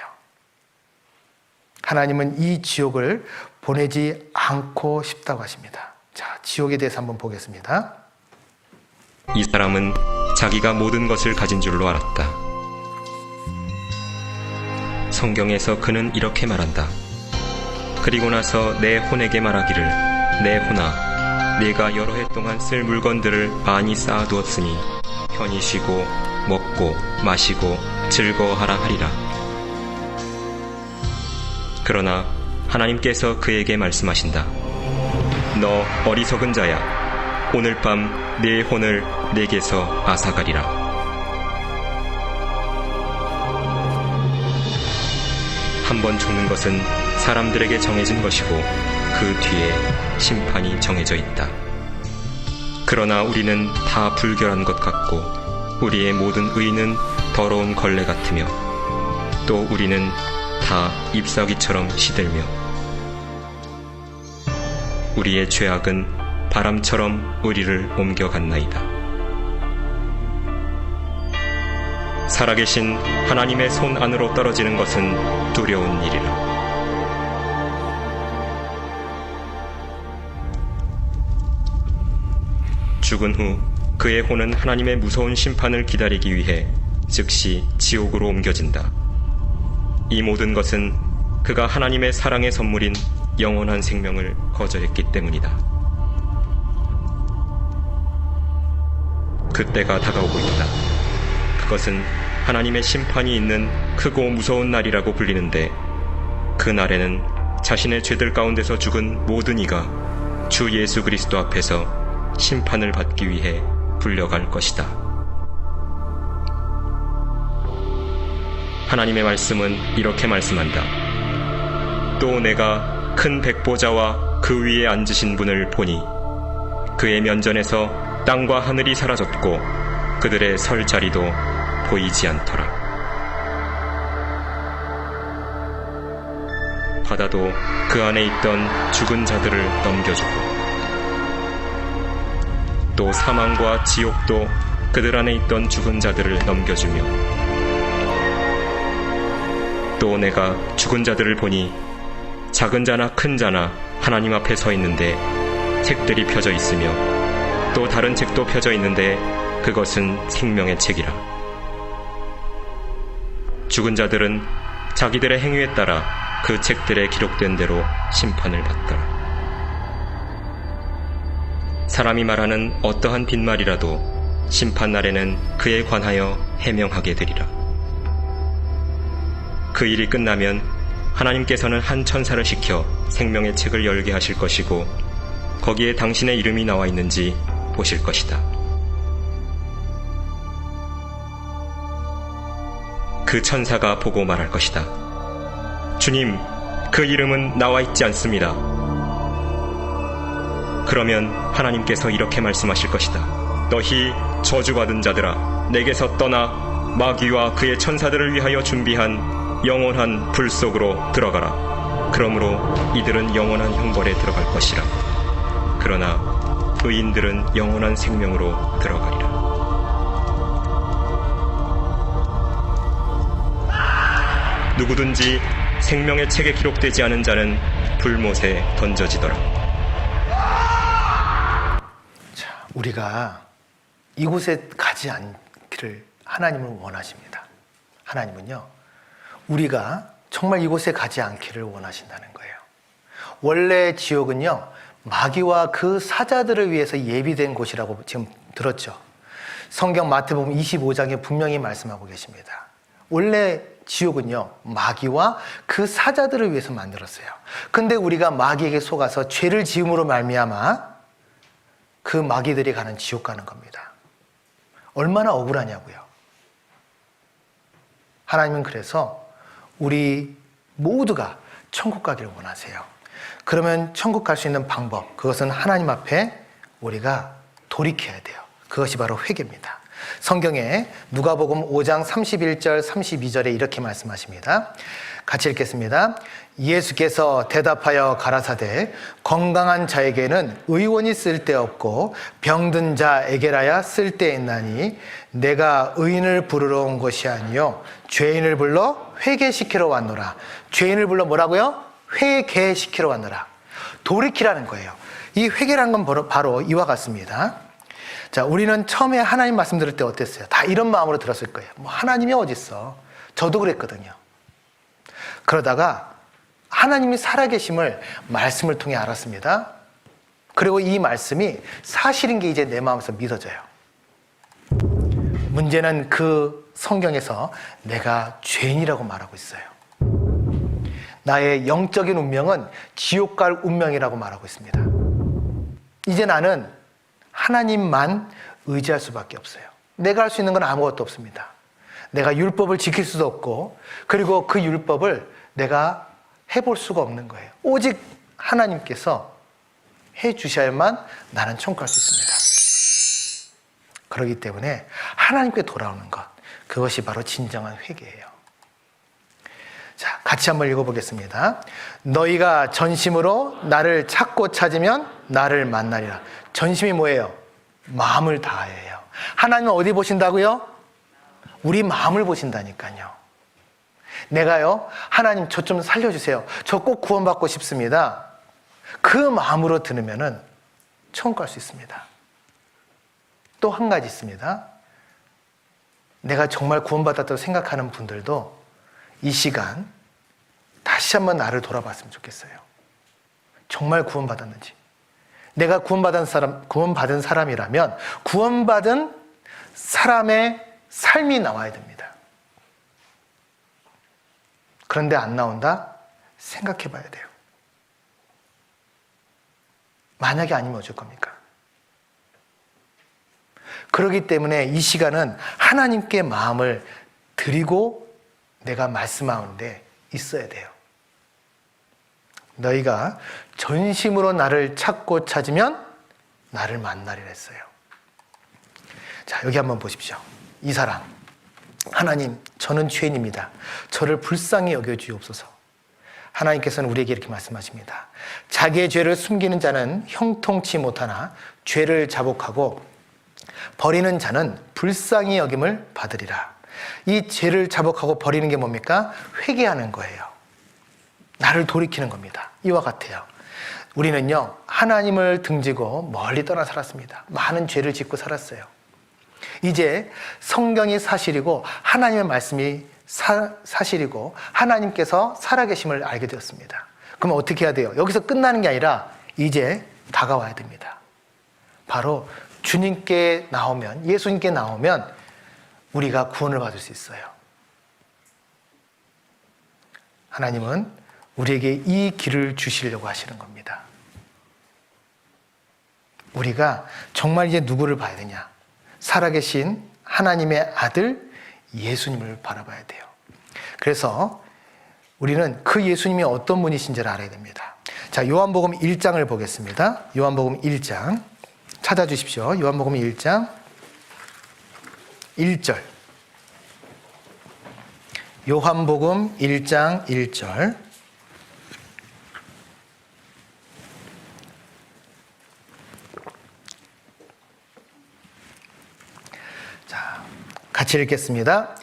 하나님은 이 지옥을 보내지 않고 싶다고 하십니다. 자, 지옥에 대해서 한번 보겠습니다. 이 사람은 자기가 모든 것을 가진 줄로 알았다. 성경에서 그는 이렇게 말한다. 그리고 나서 내 혼에게 말하기를 내 혼아 네가 여러 해 동안 쓸 물건들을 많이 쌓아두었으니 편히 쉬고 먹고 마시고 즐거워하라 하리라. 그러나 하나님께서 그에게 말씀하신다. 너 어리석은 자야. 오늘 밤 네 혼을 내게서 앗아가리라. 한 번 죽는 것은 사람들에게 정해진 것이고 그 뒤에 심판이 정해져 있다. 그러나 우리는 다 불결한 것 같고 우리의 모든 의는 더러운 걸레 같으며 또 우리는 다 잎사귀처럼 시들며 우리의 죄악은 바람처럼 우리를 옮겨갔나이다. 살아계신 하나님의 손 안으로 떨어지는 것은 두려운 일이라. 죽은 후 그의 혼은 하나님의 무서운 심판을 기다리기 위해 즉시 지옥으로 옮겨진다. 이 모든 것은 그가 하나님의 사랑의 선물인 영원한 생명을 거절했기 때문이다. 그때가 다가오고 있다. 그것은 하나님의 심판이 있는 크고 무서운 날이라고 불리는데, 그 날에는 자신의 죄들 가운데서 죽은 모든 이가 주 예수 그리스도 앞에서 심판을 받기 위해 불려갈 것이다. 하나님의 말씀은 이렇게 말씀한다. 또 내가 큰 백보자와 그 위에 앉으신 분을 보니 그의 면전에서 땅과 하늘이 사라졌고 그들의 설 자리도 보이지 않더라. 바다도 그 안에 있던 죽은 자들을 넘겨주고 또 사망과 지옥도 그들 안에 있던 죽은 자들을 넘겨주며 또 내가 죽은 자들을 보니 작은 자나 큰 자나 하나님 앞에 서 있는데 책들이 펴져 있으며 또 다른 책도 펴져 있는데 그것은 생명의 책이라. 죽은 자들은 자기들의 행위에 따라 그 책들에 기록된 대로 심판을 받더라. 사람이 말하는 어떠한 빈말이라도 심판날에는 그에 관하여 해명하게 되리라. 그 일이 끝나면 하나님께서는 한 천사를 시켜 생명의 책을 열게 하실 것이고 거기에 당신의 이름이 나와 있는지 보실 것이다. 그 천사가 보고 말할 것이다. 주님, 그 이름은 나와 있지 않습니다. 그러면 하나님께서 이렇게 말씀하실 것이다. 너희 저주받은 자들아, 내게서 떠나 마귀와 그의 천사들을 위하여 준비한 영원한 불 속으로 들어가라. 그러므로 이들은 영원한 형벌에 들어갈 것이라. 그러나 의인들은 영원한 생명으로 들어가리라. 누구든지 생명의 책에 기록되지 않은 자는 불못에 던져지더라. 자, 우리가 이곳에 가지 않기를 하나님은 원하십니다. 하나님은요, 우리가 정말 이곳에 가지 않기를 원하신다는 거예요. 원래 지옥은요, 마귀와 그 사자들을 위해서 예비된 곳이라고 지금 들었죠. 성경 마태복음 25장에 분명히 말씀하고 계십니다. 원래 지옥은요, 마귀와 그 사자들을 위해서 만들었어요. 근데 우리가 마귀에게 속아서 죄를 지음으로 말미암아 그 마귀들이 가는 지옥 가는 겁니다. 얼마나 억울하냐고요. 하나님은 그래서 우리 모두가 천국 가기를 원하세요. 그러면 천국 갈 수 있는 방법, 그것은 하나님 앞에 우리가 돌이켜야 돼요. 그것이 바로 회개입니다. 성경에 누가복음 5장 31절 32절에 이렇게 말씀하십니다. 같이 읽겠습니다. 예수께서 대답하여 가라사대 건강한 자에게는 의원이 쓸데없고 병든 자에게라야 쓸데있나니 내가 의인을 부르러 온 것이 아니요 죄인을 불러 회개시키러 왔노라. 죄인을 불러 뭐라고요? 회개시키러 왔노라. 돌이키라는 거예요. 이 회개라는 건 바로 이와 같습니다. 자, 우리는 처음에 하나님 말씀 들을 때 어땠어요? 다 이런 마음으로 들었을 거예요. 뭐 하나님이 어딨어? 저도 그랬거든요. 그러다가 하나님이 살아계심을 말씀을 통해 알았습니다. 그리고 이 말씀이 사실인 게 이제 내 마음에서 믿어져요. 문제는 그 성경에서 내가 죄인이라고 말하고 있어요. 나의 영적인 운명은 지옥 갈 운명이라고 말하고 있습니다. 이제 나는 하나님만 의지할 수밖에 없어요. 내가 할 수 있는 건 아무것도 없습니다. 내가 율법을 지킬 수도 없고, 그리고 그 율법을 내가 해볼 수가 없는 거예요. 오직 하나님께서 해주셔야만 나는 천국 갈 수 있습니다. 그렇기 때문에 하나님께 돌아오는 것, 그것이 바로 진정한 회개예요. 자, 같이 한번 읽어보겠습니다. 너희가 전심으로 나를 찾고 찾으면 나를 만나리라. 전심이 뭐예요? 마음을 다해요. 하나님은 어디 보신다고요? 우리 마음을 보신다니까요. 내가요, 하나님 저 좀 살려주세요. 저 꼭 구원받고 싶습니다. 그 마음으로 들으면은 천국 갈 수 있습니다. 또 한 가지 있습니다. 내가 정말 구원받았다고 생각하는 분들도 이 시간 다시 한번 나를 돌아봤으면 좋겠어요. 정말 구원받았는지. 내가 구원받은 사람이라면 구원받은 사람의 삶이 나와야 됩니다. 그런데 안 나온다? 생각해 봐야 돼요. 만약에 아니면 어쩔 겁니까? 그렇기 때문에 이 시간은 하나님께 마음을 드리고 내가 말씀하는데 있어야 돼요. 너희가 전심으로 나를 찾고 찾으면 나를 만나리라 했어요. 자, 여기 한번 보십시오. 이 사람, 하나님, 저는 죄인입니다. 저를 불쌍히 여겨주옵소서. 하나님께서는 우리에게 이렇게 말씀하십니다. 자기의 죄를 숨기는 자는 형통치 못하나 죄를 자복하고 버리는 자는 불쌍히 여김을 받으리라. 이 죄를 자복하고 버리는 게 뭡니까? 회개하는 거예요. 나를 돌이키는 겁니다. 이와 같아요. 우리는요, 하나님을 등지고 멀리 떠나 살았습니다. 많은 죄를 짓고 살았어요. 이제 성경이 사실이고 하나님의 말씀이 사실이고 하나님께서 살아계심을 알게 되었습니다. 그럼 어떻게 해야 돼요? 여기서 끝나는 게 아니라 이제 다가와야 됩니다. 바로 주님께 나오면, 예수님께 나오면 우리가 구원을 받을 수 있어요. 하나님은 우리에게 이 길을 주시려고 하시는 겁니다. 우리가 정말 이제 누구를 봐야 되냐? 살아계신 하나님의 아들 예수님을 바라봐야 돼요. 그래서 우리는 그 예수님이 어떤 분이신지를 알아야 됩니다. 자, 요한복음 1장을 보겠습니다. 요한복음 1장 찾아주십시오. 요한복음 1장 1절. 요한복음 1장 1절. 자, 같이 읽겠습니다.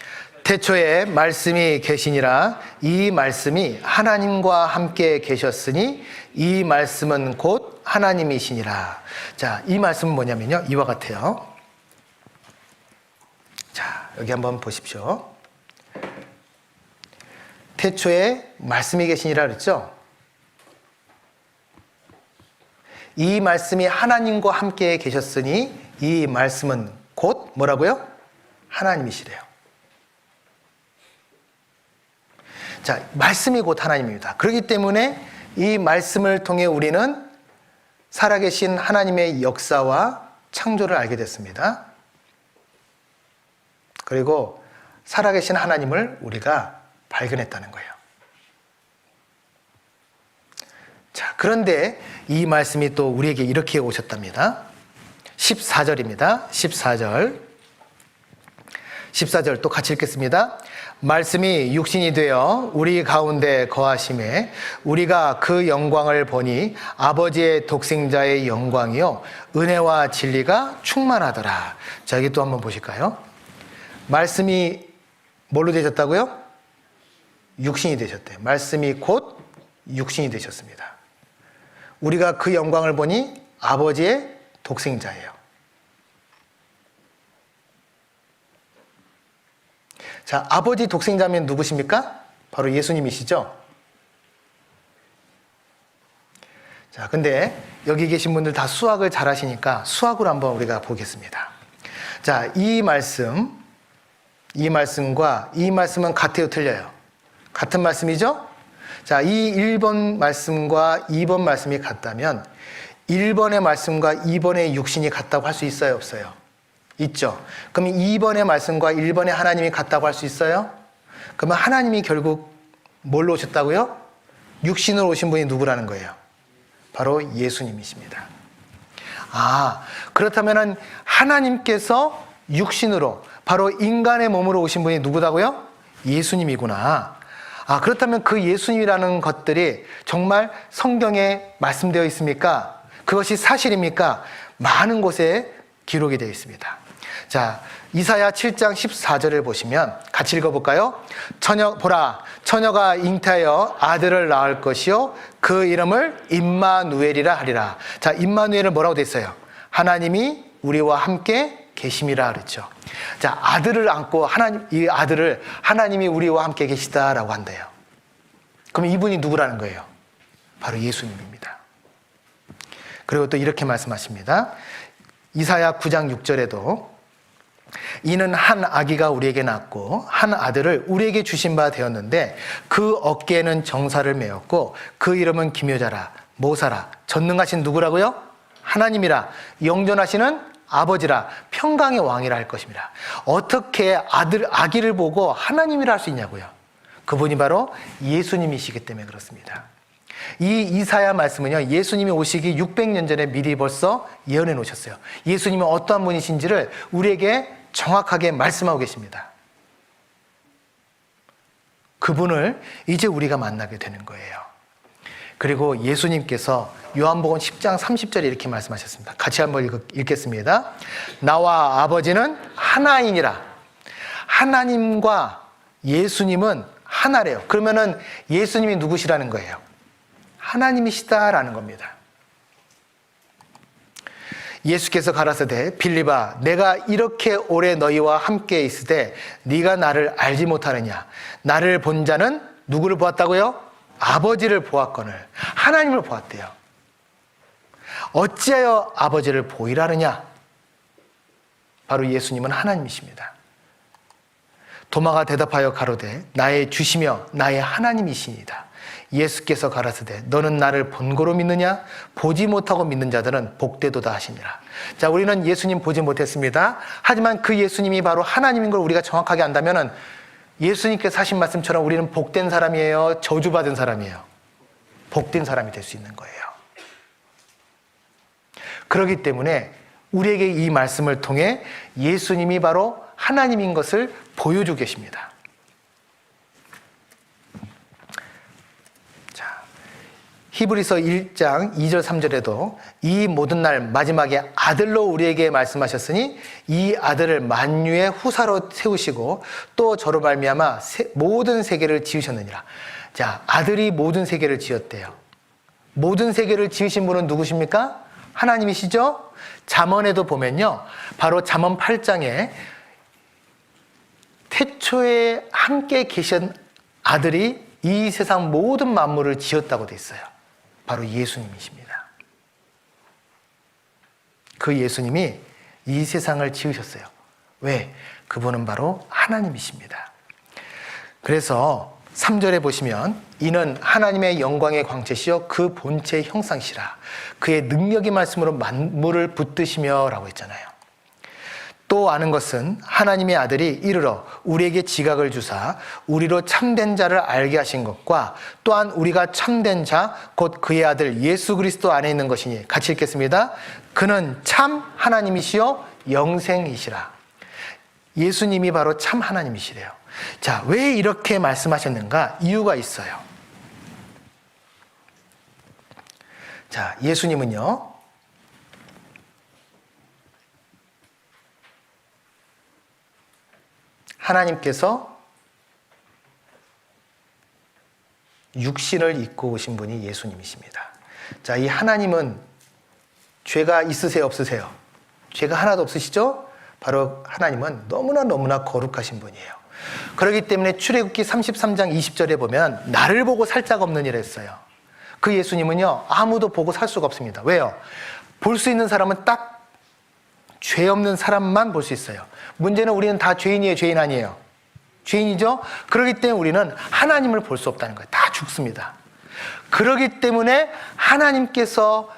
태초에 말씀이 계시니라. 이 말씀이 하나님과 함께 계셨으니 이 말씀은 곧 하나님이시니라. 자, 이 말씀은 뭐냐면요, 이와 같아요. 자, 여기 한번 보십시오. 태초에 말씀이 계시니라 그랬죠? 이 말씀이 하나님과 함께 계셨으니 이 말씀은 곧 뭐라고요? 하나님이시래요. 자, 말씀이 곧 하나님입니다. 그렇기 때문에 이 말씀을 통해 우리는 살아계신 하나님의 역사와 창조를 알게 됐습니다. 그리고 살아계신 하나님을 우리가 발견했다는 거예요. 자, 그런데 이 말씀이 또 우리에게 이렇게 오셨답니다. 14절입니다. 14절 또 같이 읽겠습니다. 말씀이 육신이 되어 우리 가운데 거하심에 우리가 그 영광을 보니 아버지의 독생자의 영광이요 은혜와 진리가 충만하더라. 자, 여기 또 한번 보실까요? 말씀이 뭘로 되셨다고요? 육신이 되셨대요. 말씀이 곧 육신이 되셨습니다. 우리가 그 영광을 보니 아버지의 독생자예요. 자, 아버지 독생자면 누구십니까? 바로 예수님이시죠? 자, 근데 여기 계신 분들 다 수학을 잘 하시니까 수학으로 한번 우리가 보겠습니다. 자, 이 말씀과 이 말씀은 같아요, 틀려요? 같은 말씀이죠? 자, 이 1번 말씀과 2번 말씀이 같다면 1번의 말씀과 2번의 육신이 같다고 할 수 있어요, 없어요? 있죠. 그럼 2번의 말씀과 1번의 하나님이 같다고 할 수 있어요? 그러면 하나님이 결국 뭘로 오셨다고요? 육신으로 오신 분이 누구라는 거예요? 바로 예수님이십니다. 아, 그렇다면 하나님께서 육신으로 바로 인간의 몸으로 오신 분이 누구다고요? 예수님이구나. 아, 그렇다면 그 예수님이라는 것들이 정말 성경에 말씀되어 있습니까? 그것이 사실입니까? 많은 곳에 기록이 되어 있습니다. 자, 이사야 7장 14절을 보시면 같이 읽어볼까요? 보라, 처녀가 잉태하여 아들을 낳을 것이요 그 이름을 임마누엘이라 하리라. 자, 임마누엘은 뭐라고 되어 있어요? 하나님이 우리와 함께 계심이라 그랬죠. 자, 아들을 안고 이 아들을 하나님이 우리와 함께 계시다라고 한대요. 그럼 이분이 누구라는 거예요? 바로 예수님입니다. 그리고 또 이렇게 말씀하십니다. 이사야 9장 6절에도 이는 한 아기가 우리에게 낳고 한 아들을 우리에게 주신 바 되었는데 그 어깨에는 정사를 메었고 그 이름은 기묘자라 모사라 전능하신 누구라고요? 하나님이라 영존하시는 아버지라 평강의 왕이라 할 것입니다. 어떻게 아기를 보고 하나님이라 할 수 있냐고요? 그분이 바로 예수님이시기 때문에 그렇습니다. 이 이사야 말씀은요, 예수님이 오시기 600년 전에 미리 벌써 예언해 놓으셨어요. 예수님은 어떠한 분이신지를 우리에게 정확하게 말씀하고 계십니다. 그분을 이제 우리가 만나게 되는 거예요. 그리고 예수님께서 요한복음 10장 30절에 이렇게 말씀하셨습니다. 같이 한번 읽겠습니다. 나와 아버지는 하나이니라. 하나님과 예수님은 하나래요. 그러면은 예수님이 누구시라는 거예요? 하나님이시다라는 겁니다. 예수께서 가라사대 빌립아 내가 이렇게 오래 너희와 함께 있으되 네가 나를 알지 못하느냐. 나를 본 자는 누구를 보았다고요? 아버지를 보았거늘. 하나님을 보았대요. 어찌하여 아버지를 보이라느냐. 바로 예수님은 하나님이십니다. 도마가 대답하여 가로되 나의 주시며 나의 하나님이시니이다. 예수께서 가라사대 너는 나를 본고로 믿느냐? 보지 못하고 믿는 자들은 복되도다 하시니라. 자, 우리는 예수님 보지 못했습니다. 하지만 그 예수님이 바로 하나님인 걸 우리가 정확하게 안다면은 예수님께서 하신 말씀처럼 우리는 복된 사람이에요? 저주받은 사람이에요? 복된 사람이 될 수 있는 거예요. 그렇기 때문에 우리에게 이 말씀을 통해 예수님이 바로 하나님인 것을 보여주고 계십니다. 자, 히브리서 1장 2절 3절에도 이 모든 날 마지막에 아들로 우리에게 말씀하셨으니 이 아들을 만유의 후사로 세우시고 또 저로 말미암아 모든 세계를 지으셨느니라. 자, 아들이 모든 세계를 지었대요. 모든 세계를 지으신 분은 누구십니까? 하나님이시죠? 잠언에도 보면요, 바로 잠언 8장에 태초에 함께 계신 아들이 이 세상 모든 만물을 지었다고 돼 있어요. 바로 예수님이십니다. 그 예수님이 이 세상을 지으셨어요. 왜? 그분은 바로 하나님이십니다. 그래서 3절에 보시면 이는 하나님의 영광의 광채시요 그 본체의 형상이시라. 그의 능력의 말씀으로 만물을 붙드시며 라고 했잖아요. 또 아는 것은 하나님의 아들이 이르러 우리에게 지각을 주사 우리로 참된 자를 알게 하신 것과 또한 우리가 참된 자 곧 그의 아들 예수 그리스도 안에 있는 것이니. 같이 읽겠습니다. 그는 참 하나님이시요 영생이시라. 예수님이 바로 참 하나님이시래요. 자, 왜 이렇게 말씀하셨는가? 이유가 있어요. 자, 예수님은요, 하나님께서 육신을 입고 오신 분이 예수님이십니다. 자, 이 하나님은 죄가 있으세요, 없으세요? 죄가 하나도 없으시죠? 바로 하나님은 너무나 거룩하신 분이에요. 그렇기 때문에 출애굽기 33장 20절에 보면 나를 보고 살 자가 없는 이라 했어요. 그 예수님은요, 아무도 보고 살 수가 없습니다. 왜요? 볼 수 있는 사람은 딱 죄 없는 사람만 볼 수 있어요. 문제는 우리는 다 죄인이에요, 죄인 아니에요? 죄인이죠? 그렇기 때문에 우리는 하나님을 볼 수 없다는 거예요. 다 죽습니다. 그렇기 때문에 하나님께서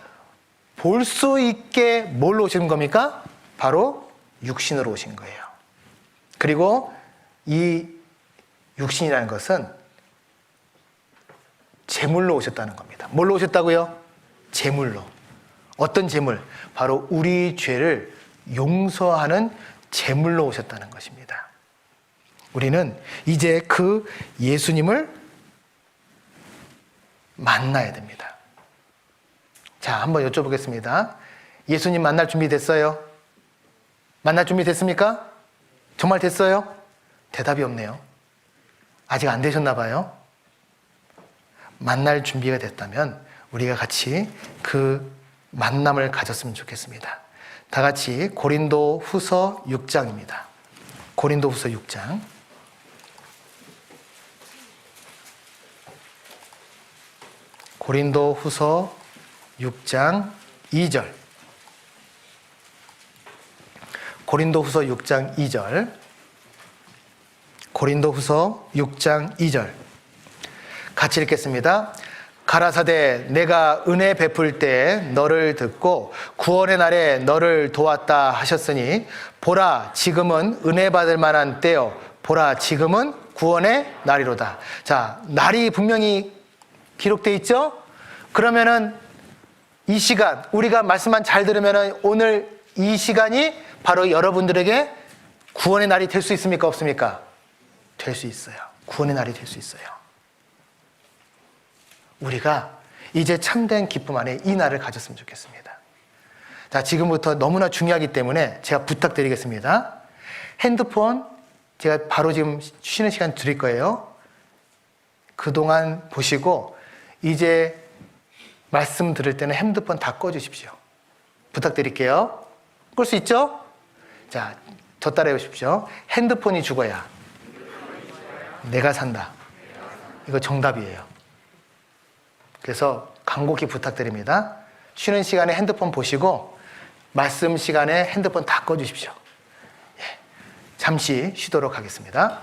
볼 수 있게 뭘로 오신 겁니까? 바로 육신으로 오신 거예요. 그리고 이 육신이라는 것은 제물로 오셨다는 겁니다. 뭘로 오셨다고요? 제물로. 어떤 제물? 바로 우리 죄를 용서하는 제물로 오셨다는 것입니다. 우리는 이제 그 예수님을 만나야 됩니다. 자, 한번 여쭤보겠습니다. 예수님 만날 준비 됐어요? 만날 준비 됐습니까? 정말 됐어요? 대답이 없네요. 아직 안 되셨나 봐요. 만날 준비가 됐다면 우리가 같이 그 만남을 가졌으면 좋겠습니다. 다 같이 고린도 후서 6장입니다. 고린도 후서 6장. 고린도 후서 6장 2절. 고린도후서 6장 2절. 고린도후서 6장 2절. 같이 읽겠습니다. 가라사대 내가 은혜 베풀 때 너를 듣고 구원의 날에 너를 도왔다 하셨으니 보라 지금은 은혜 받을 만한 때요 보라 지금은 구원의 날이로다. 자, 날이 분명히 기록되어 있죠? 그러면은 이 시간 우리가 말씀만 잘 들으면은 오늘 이 시간이 바로 여러분들에게 구원의 날이 될 수 있습니까? 없습니까? 될 수 있어요. 구원의 날이 될 수 있어요. 우리가 이제 참된 기쁨 안에 이 날을 가졌으면 좋겠습니다. 자, 지금부터 너무나 중요하기 때문에 제가 부탁드리겠습니다. 핸드폰 제가 바로 지금 쉬는 시간 드릴 거예요. 그동안 보시고 이제 말씀 들을 때는 핸드폰 다 꺼주십시오. 부탁드릴게요. 끌 수 있죠? 자, 저 따라해 보십시오. 핸드폰이 죽어야 내가 산다. 이거 정답이에요. 그래서 간곡히 부탁드립니다. 쉬는 시간에 핸드폰 보시고 말씀 시간에 핸드폰 다 꺼주십시오. 예, 잠시 쉬도록 하겠습니다.